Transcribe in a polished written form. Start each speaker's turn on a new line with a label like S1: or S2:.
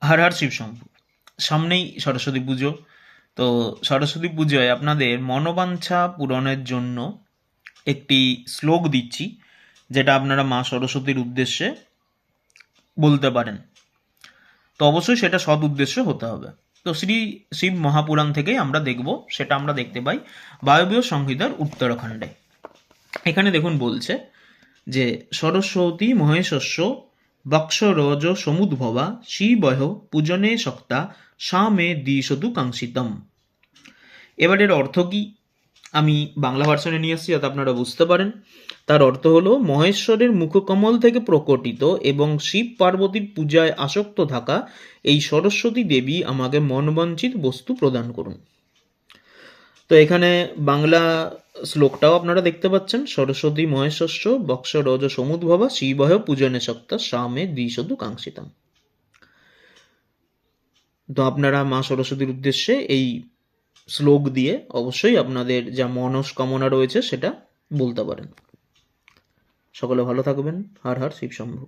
S1: হর হর শিব শম্ভু। সামনেই সরস্বতী পুজো। তো সরস্বতী পুজোয় আপনাদের মনোবাঞ্ছা পূরণের জন্য একটি শ্লোক দিচ্ছি, যেটা আপনারা মা সরস্বতীর উদ্দেশ্যে বলতে পারেন। তো অবশ্যই সেটা সৎ উদ্দেশ্যে হতে হবে। তো শ্রী শিব মহাপুরাণ থেকেই আমরা দেখব, সেটা আমরা দেখতে পাই বায়বীয় সংহিতার উত্তরাখণ্ডে। এখানে দেখুন বলছে যে সরস্বতী মহেশস্য বক্ষরজ সমুদ্ভবা শিবহ পূজনে শক্তা সা মে দ্বিষতু কাঙ্ক্ষিতম। এবার এর অর্থ কি, আমি বাংলা ভার্সনে নিয়ে এসেছি যাতে আপনারা বুঝতে পারেন। তার অর্থ হলো, মহেশ্বরের মুখকমল থেকে প্রকটিত এবং শিব পার্বতীর পূজায় আসক্ত থাকা এই সরস্বতী দেবী আমাকে মনবাঞ্ছিত বস্তু প্রদান করুন। তো এখানে বাংলা শ্লোকটাও আপনারা দেখতে পাচ্ছেন, সরস্বতী মহেশ্বস্য বক্ষ রজ সমুদ্ভবা শিবহ পূজনে শক্তা সামে দ্বিষতু কাঙ্ক্ষিতাম। তো আপনারা মা সরস্বতীর উদ্দেশ্যে এই শ্লোক দিয়ে অবশ্যই আপনাদের যা মনস্কামনা রয়েছে সেটা বলতে পারেন। সকলে ভালো থাকবেন। হর হর শিব শম্ভু।